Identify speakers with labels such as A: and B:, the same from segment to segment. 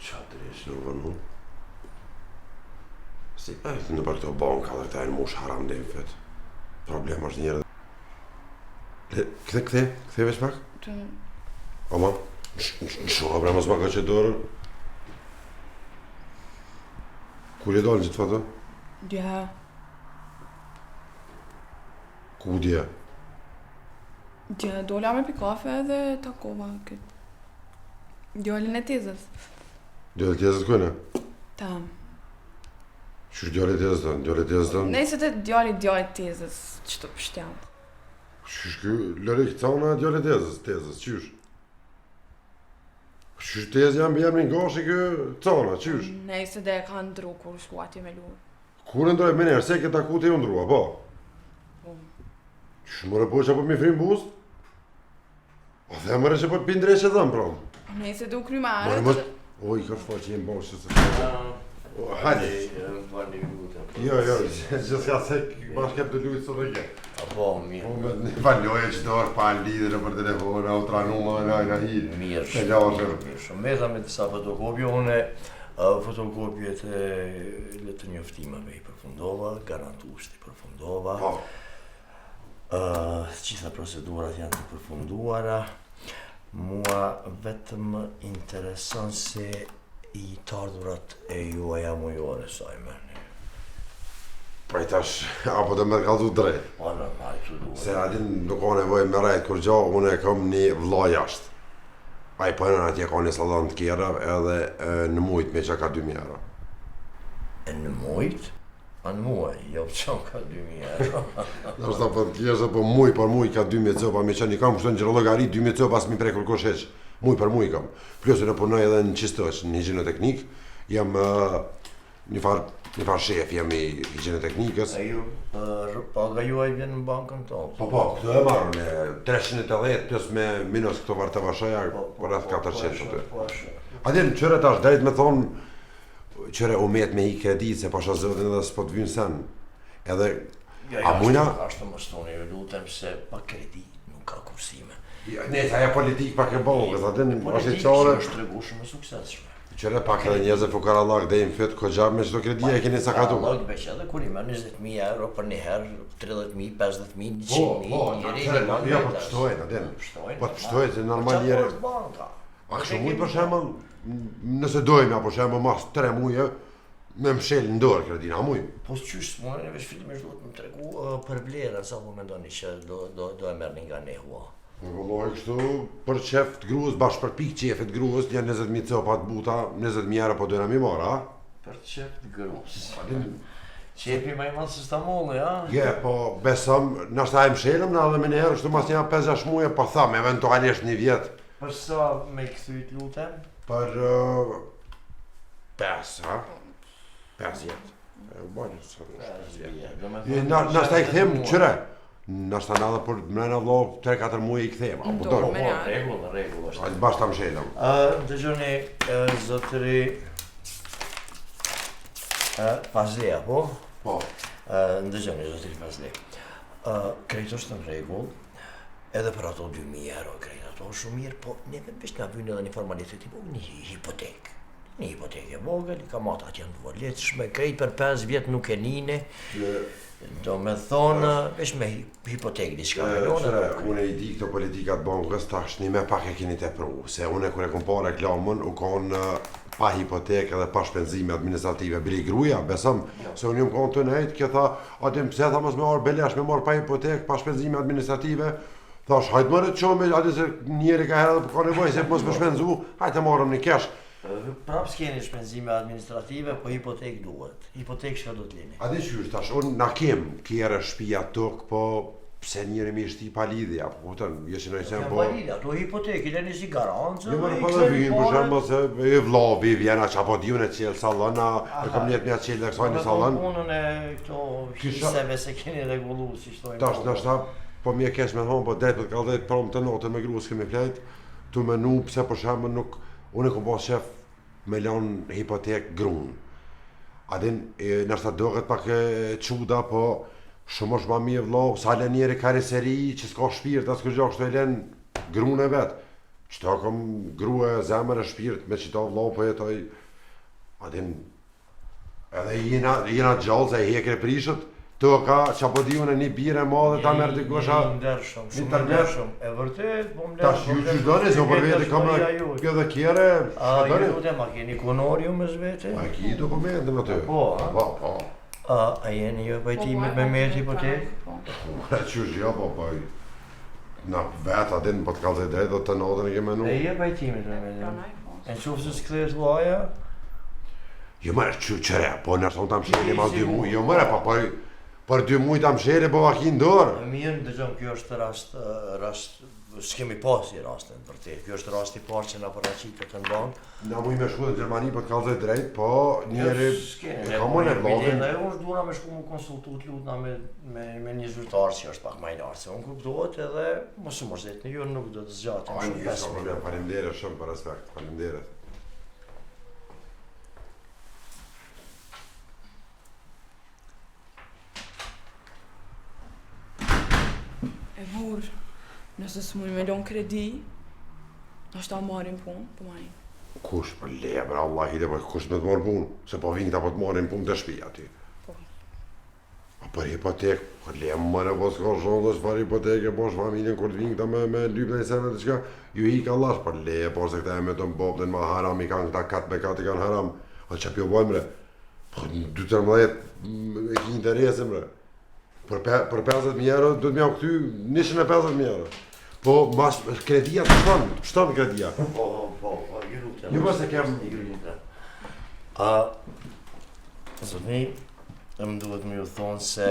A: Qa të rishë nuk vënu? Si në për këto banka dhe këta e në mush haram dhe në fet. Problem është njërë. Kthe veç pak? Oma, në shumë bre mos baka që dorë. Kur e dalën që të fatë?
B: Dje.
A: Ku dje?
B: Dje dola me pi kafe dhe takova këtë. Djallin e tezës.
A: Djallin e tezës këne?
B: Tam.
A: Qysh djallin e tezës të? Djallin e tezës të?
B: Nëjse të djallit tezës, që të pështjam.
A: Qysh kë, lëri këta una djallin e tezës, qysh? Qysh tezë jam bjem një gashi kë cana, qysh?
B: Nëjse dhe e ka ndru kur shku ati me lu.
A: Kur ndroj me njerë, se këta ku të ju ndrua, po? Qysh mëre po që po mi frim buzë? O dhe mëre që po të pindre që dhëmë, pra?
B: Nëjse du kry marë.
A: Oj, ka shfa që jem bashkë që se... Hajde!
C: Falni lutem.
A: Jo, që s'ka se bashkë kep të lujtë sot e ke.
C: Po, mirë.
A: Faljoje që të është pa në lidhë për telefon, autoranuma, në hirë.
C: Mirë
A: Të
C: shumë.
A: lashër.
C: Mirë shumë. Meta me disa fotokopje, une fotokopjet e le të njoftimeve i përfundova, garantusht i përfundova. Gjitha procedurat janë të përfunduara. Mua vetëm intereson se i të ardhurat e juaja mujore, Sajmeni.
A: Pra i tash, apo të mërë kaldu drejt.
C: Po, normal, që duhet.
A: Se adin nuk ka nevoj me rejt kur gja, unë e kam një vlla jashtë. A i përën atje ka një salon të kjera edhe në mujt me që ka 2.000 euro.
C: E në mujt? A në muaj, jo që ka 2.000 euro.
A: Në është ta për të kjesë, po muj për muj ka 2.000 copa, me që një kam kështë në gjërë logari, 2.000 copa s'mi prej kërkosh heq. Muj për muj kam. Plus në punoj edhe në qistësh, në higjienoteknik, jam një farë shef, jam i higjienoteknikës.
C: E ju, paga juaj vjen në bankën tonë?
A: Po, këto e marrë me 380 plus me minus këto vartë të vashaja, për rreth 400 të. Adin, qëre tash, drejt me thonë, qëre umet me i kredit, se pasha zëvëtin edhe s'po të vynë sen. Edhe, a mujna...
C: Ashtë të më stoni, ju lutem se pa kredit nuk ka kursime.
A: Ne, aja politik pak e bogës, adin, është i
C: Politikë
A: qare...
C: është tregu shumë e suksesshme.
A: Qëre pak edhe njëzë fukarallak dhe im fyt ko gjabë me qëto kredija e keni sakatu.
C: Fukarallak beq edhe kur i merr 20.000 euro për një herë, 30.000, 50.000, 100.000,
A: ja, po të pështojnë, adin. Po të pështojnë, se normal njëre... A kështu muj për shemëll, nëse dojmë, për shemëll, mas 3 muje, me mshel në dorë kredina, muj.
C: Po qysh, s'mone veç fillimisht duhet më tregu për vlerën, sa po mendoni që do e merrni nga ne hua.
A: Vëlloj kështu, për qef të gruës, bashkë për pikë qefit gruës, janë 20.000 copa të buta, 20.000 euro po dojna mi marë, a?
C: Për qef të gruës. Qepi ma i madhë se s'ta mollë, ja?
A: Je, po besëm, nështë a e mshelëm në edhe me njerë, kështu mas një 5-6 muje, po thamë, eventualisht një vjetë.
C: Për sa me i këthyt lutem?
A: Për 5, ha? 5 jetë. E u bojnë, nështë a i këthim, qëre? Nështë ta edhe për mrena vlo 3-4 muje i këthim, a
B: Do,
A: po
B: me
C: Regull është.
A: A të bashkë ta mshelëm.
C: Dëgjoni, zotëri... Fazleja, po?
A: Po.
C: Ndëgjoni, zotëri Fazleja. Krejt është në regull, edhe për ato 2.000 euro krejt ato shumë mirë, po ne veç nga vynë edhe një formaliteti, po një hipotek. Një hipotek e vogël, i kamatat janë të volitshme, krejt për 5 vjetë nuk e nine. Do me thonë, veç me hipotek diçka me lone.
A: Unë e i di këto politikat bankës, tash një me pak e keni të pru, se unë e kër e kom pa reklamën, u konë pa hipotek edhe pa shpenzime administrative. Bili gruja, besëm, se unë jëmë konë të nejtë, kjo tha, atim pse tha mos me orë belesh, me morë pa hipotek, pa shpenzime administrative, thash, hajtë mërë të qome, ati se njeri ka herë dhe ka nevoj, se mos me shpenzu, hajtë marëm një kesh.
C: Prap s'keni shpenzime administrative, po hipotek duhet. Hipotek shka do t'lini.
A: A di qysh, tash, unë na kem kjere shpia tokë, po pse njëri mi shti pa lidhja, po këtën, jeshin e qenë po...
C: Pa lidhja, ato hipotek, i leni si garancë,
A: Jo, më në vinë, për shemë, se e vlavi, vjena që apo d'june qelë salona, e kom njetë mja qelë dhe kësaj një salon.
C: Punën e këto hiseve se keni regullu, si shtojnë.
A: Tash, nështë po mi e kesh me thonë, po drejt për kaldejt prom të notën me grus kemi flejt, tu menu pse për shemë nuk, unë e kom pas shef me lanë hipotek grunë. Adin, nështë dohet pak quda, po shumë është ma mirë vlo, sa le njeri kariseri që s'ka shpirt, as kërgjo kështu e len grunë e vetë. Qëta kom grua, zemër e shpirt, me qita vlau po jetoj, adin, edhe jena gjallë se hekre prishët, të ka që po di unë një bire madhe ta merë të gosha,
C: shumë ndershëm, e vërtet, po më
A: tash ju që doni, se për vete kam kjo dhe kjere,
C: a ju lutem, a keni konor ju me zvete?
A: A ki dokumentin aty? Po.
C: A jeni ju pajtimit me me hipotek?
A: Qysh jo, po, na vetë adin po të kalëzë drejt dhe të notën e ke menu.
C: E je pajtimit me me e në qofë se s'kthehet loja?
A: Jo mërë qëre, po nërë thonë të msheli ma 2 muj, jo mërë, po për 2 muj të msheli po vaki ndorë.
C: Mirë, dëgjom, kjo është rast, s'kemi pasi rastin për te, kjo është rasti parë që na paraqitet në bankë.
A: Na muj me shku dhe Gjermani po të kalëzë drejt, po njeri e ka më në vlogin.
C: Dhe unë duna me shku mu konsultu të lutna me një zyrtarë që është pak ma i lartë, se unë kuptohet edhe mos u mërzit në ju nuk do të zgjatim shumë 5 minuta.
A: Faleminderit shumë për respekt, faleminderit.
B: E murë, nëse s'muj me lon kredi, është ta marim punë, po majnë.
A: Kush për leja, për Allah, hide për kush me të morë punë, se po vinë këta po të marrin punë të shpia aty.
B: Po.
A: A për hipotek, për leja mëre po s'ka shumë dhe s'far hipotek e po familjen kur të vinë këta me lypë në sene të qka, ju i ka lash për leja, por se këta e me të mbopten ma haram, i kanë këta kat me kat i kanë haram, a që pjo bojmë re, po 2-13 e ki interese mre. Për 50.000 euro, do të mjau këty 150.000 euro. Po, mas kredia të shtonë kredia.
C: Po, ju lutem.
A: Ju pas e kem...
C: Ju lutem. Zotni, më duhet me ju thonë se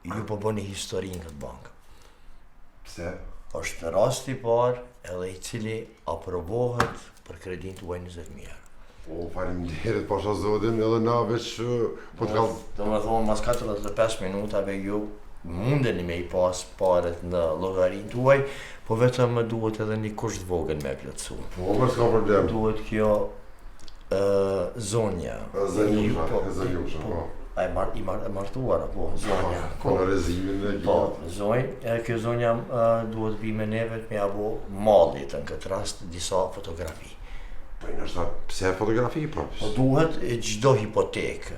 C: ju po bëni histori në këtë bankë.
A: Pse?
C: Është rasti parë edhe i cili aprovohet për kredin tuaj 20.000 euro.
A: O, faleminderit pasha zotin, edhe na veç po të kallë...
C: Do me thonë, mas 45 minutave ju mundeni me i pas paret në llogarinë tuaj, po vetëm më duhet edhe një kusht vogël me plotësu.
A: Po, për s'ka problem.
C: Duhet kjo zonja.
A: Zënjusha, po.
C: A i martuara, po, zonja.
A: Po, në rezimin e gjithë.
C: Po, zonjë, kjo zonja duhet vi me neve me abo mallit, në këtë rast disa fotografi.
A: Po, i nështë pse fotografi, po?
C: Po duhet gjdo hipotek,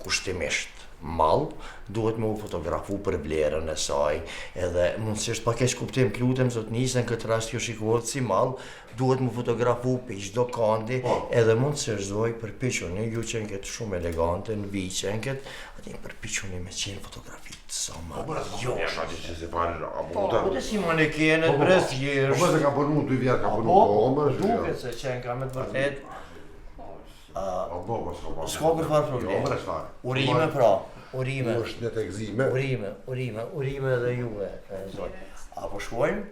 C: kushtimisht mall, duhet me u fotografu për vlerën e saj, edhe mundësisht pa keq kuptim të lutem zotni se në këtë rast kjo shikohet si mall, duhet me fotografu për çdo kandi, edhe mundësisht zoj përpiquni ju që nket shumë elegante në viçë nket, atë përpiquni me 100 fotografi të sa më.
A: Jo, shati që se parë
C: Po të si manekenet brez thjesht.
A: Po se ka punu 2 vjet, ka punu po,
C: duket se qenë ka me të vërtet.
A: S'ka
C: për farë problem. Urime pra, urime.
A: është në të egzime.
C: Urime dhe juve, zonë. Apo shkojmë?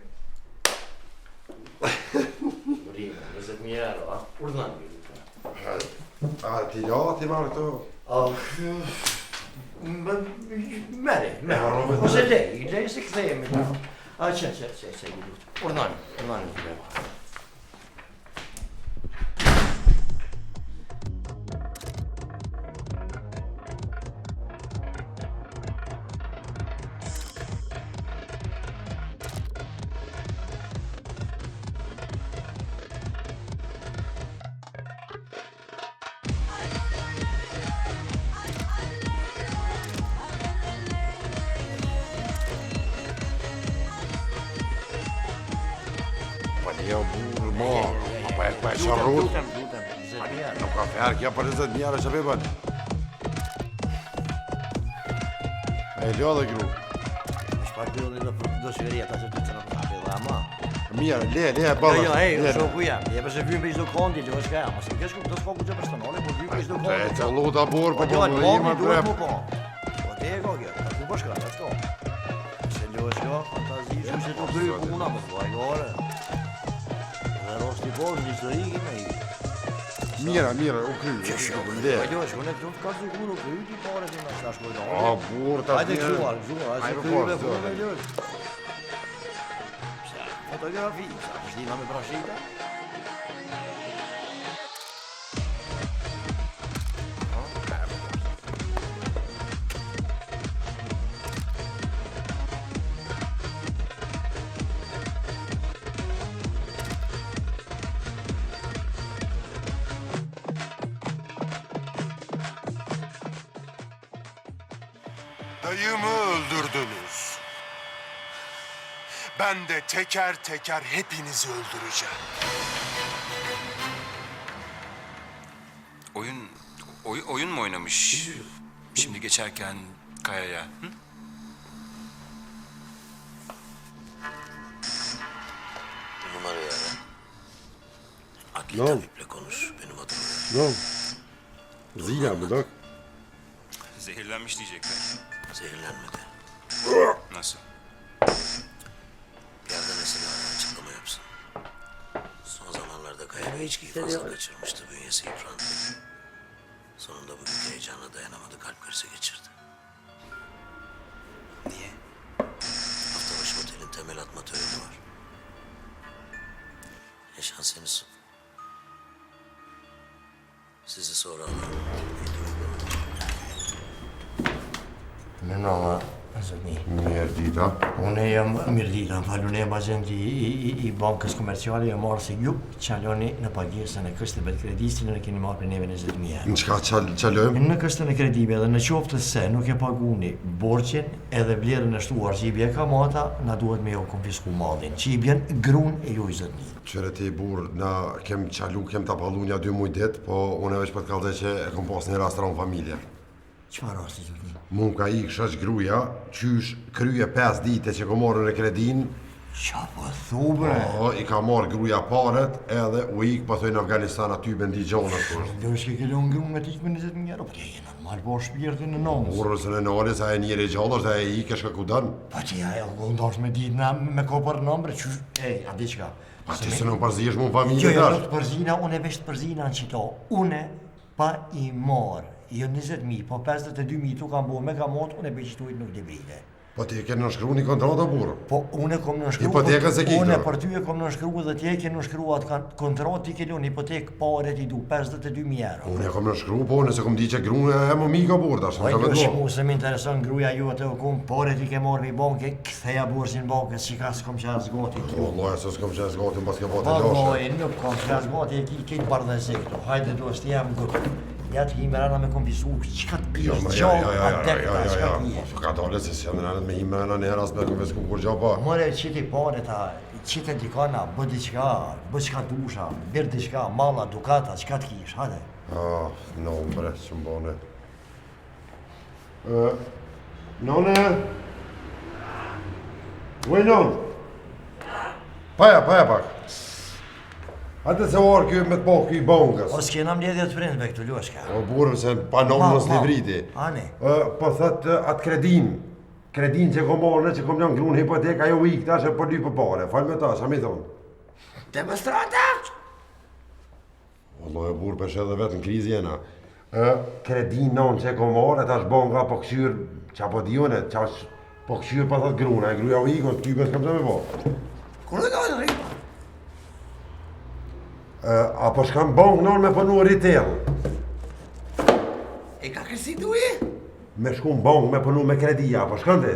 C: Urime, 20.000 euro, a? Urdhën një.
A: A ti la, ti marrë këto?
C: Meri. Ose lej se këthejemi. A që, i lutë. Urdhën një.
A: Jo, burë, mo, apo e ka e qarrut.
C: Lutem,
A: Nuk ka ferë, kja për 20.000 euro që pëjbën. E ljo dhe gru.
C: Shpardilë do shveria ta që të që në përhapi dhe ama.
A: Mirë, le, bala.
C: Jo, shoku ku jam, je përse vymë për çdo kondi, le është ka jam, mos e kesh kuptos po gjë personale, po vymë për çdo kondi.
A: E të luta burë, po
C: Jo,
A: po më ima
C: duhet
A: prep.
C: më po. Po te e kokë, ku po shkra, ashtu. Se lo është jo, fantazi, shumë se të bëj puna, po vaj ore. Dhe rosti po, në historike me i.
A: Mira, u kry, le.
C: Ajo, shkone këtu ka siguro që yti pare që na shkoj do.
A: A, burë, ta
C: Hajde gjuar, hajde kryve punë me
A: gjuar.
C: lësh. Fotografi, sa vështima me prashita.
D: Dayımı öldürdünüz. Ben de teker teker hepinizi öldüreceğim.
E: Oyun mu oynamış? Şimdi geçerken Kaya'ya. Hı?
C: Bu numarayı ara. Adli
A: Ne oldu?
C: tabiple konuş. Benim adım
A: Ne oldu? Zina bu da.
E: Zehirlenmiş diyecekler.
C: zehirlenmedi.
E: Nasıl?
C: Bir yerden Esin'e açıklama yapsın. Son zamanlarda Kaya Bey içkiyi fazla kaçırmıştı. Bünyesi yıprandı. Sonunda bugün heyecana dayanamadı. Kalp krizi geçirdi.
E: Niye?
C: Hafta başı otelin temel atma töreni var. Yaşan seni sizi sonra alırım. Në nëma, zotni.
A: Mirë dita.
C: Unë jam Mirdita, falun e agent i bankës komerciale, jam marrë se ju qaloni në pagesën e këstëve të kredisë, në keni marrë për neve 20.000 euro.
A: Në qka qalojmë?
C: Në këstën e kredive dhe në qoftë se nuk e paguni borqen edhe vlerën e shtuar që i bje kamata, na duhet me jo konfisku mallin, që i bjen grun e ju i zotni.
A: Qëre ti burë, na kem qalu, kem ta palu nja 2 muj dit, po unë e veç për të kalde që e kom pas një rastëron familje.
C: Çfarë rasti zotni?
A: Mun ka ik shash gruja, qysh krye 5 dite që kom marrë në kredin,
C: Qa po thu bre?
A: po i ka marrë gruja paret edhe u ik pëthoj në Afganistan aty bendi gjonët kur.
C: Do shke ke lënë grun me t'i me 20.000 euro, po t'je normal po shpirtin në nomës.
A: Urës në nore, sa e njëri gjallë, sa e ik e shka ku dënë.
C: Pa që ja e ndosh me ditë na me kopër nëmbre, që... Ej, a di qka?
A: Pa që se nuk përzihesh mu në
C: Jo,
A: familje
C: jo,
A: tash.
C: nuk përzina, unë e vesh të përzina në qito. Une pa i marë, jo 20.000, po 52.000 tu kam bo me kamot, unë e beqituit nuk di vite.
A: Po ti e ke nënshkru një kontrata burë.
C: Po unë e kom nënshkru...
A: Hipotekën se ki
C: Unë
A: këtë.
C: për ty e kom nënshkru dhe ti e ke nënshkru atë kontrat, ti ke lënë hipotek pare ti du 52.000 euro.
A: Unë e kom nënshkru, po nëse kom di që gruja e më mika burë tash,
C: Po
A: në
C: jo
A: të
C: shmu se më intereson gruja ju atë u kum, pare ti ke marrë mi banke, ktheja borsin bankës që ka s'kom që as gati këtu.
A: Wallahi, se s'kom qenë zgatin pas ke bote
C: Po,
A: lashe.
C: nuk kom që as gati e ki bardhësi këtu. Hajde do s'ti jam gëtë. Ja të himërana me kom pisu, qka të
A: Jo,
C: pishë
A: ma
C: gjallë, adekta, qka të
A: ja. Ka dole se si janë me himena në heras me kom vesku kur gjo pa.
C: More qiti pare ta, qite dikana, bë diqka dusha, birë diqka, malla, dukata, qka të kish, hajde.
A: Ah, no, bre, që më bone. None? Uj, non? Paja pak. Hajde se orë kjo me të po kjo i bongës.
C: O s'kena mledhje të prindve këtu, luashka.
A: O burë se pa nonë mos livriti.
C: Ani.
A: Po thëtë atë kredin që kom marrë, që kom janë grunë hipotek, ajo u ikë tash e për ly për pare. Falë me ta, sa mi thonë.
C: Demonstrata?
A: Wallah e burë përshë edhe vetë në krizë jena. Kredin non që kom marrë, tash bonga po këshyrë, qa po dione, po këshyrë për thëtë grunë, e gruja u ikë, ty për s'kam të me po.
C: Kur dhe ka dhe rripa?
A: Apo shkam bongë non me pënu retail.
C: E ka kësi duje?
A: Me shku në bongë me pënu me kredia, apo shkam ti?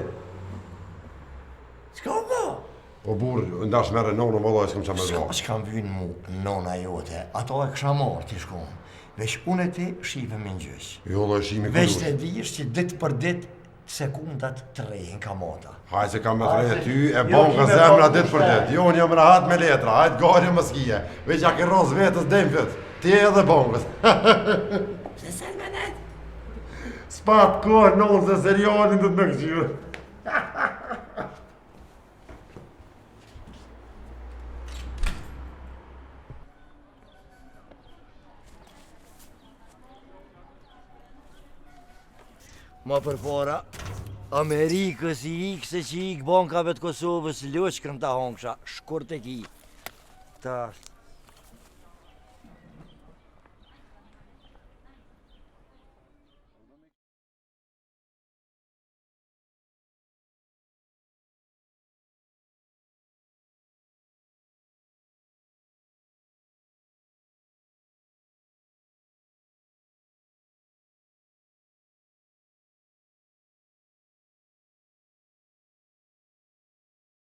C: Qka po?
A: Po burë, ndash mere nonë, vëllaj, s'kam qa me zva.
C: S'kam vynë mu nona jote, ato e kësha marrë t'i shkonë. Vesh unë e ti shive me në gjysë.
A: Jo, lo e shimi
C: Vesh
A: këllush.
C: të dish që ditë për ditë sekundat të rejnë kamata.
A: Haj se kam me të rejë ty, e
C: Jo,
A: bonga
C: kime
A: zemra
C: bonga
A: ditë për
C: shte.
A: ditë. Jo, unë jam rahat me letra, hajtë gari më skije. Veç ja ke rozë vetës dëmfët, ti edhe bongës.
C: Se se me net?
A: S'pat kohë nonë se serialin të të me këqyrë.
C: Ma për para, Amerikës i ikë se që ikë bankave të Kosovës, lëqkën ta hongsha, shkurt e ki. Ta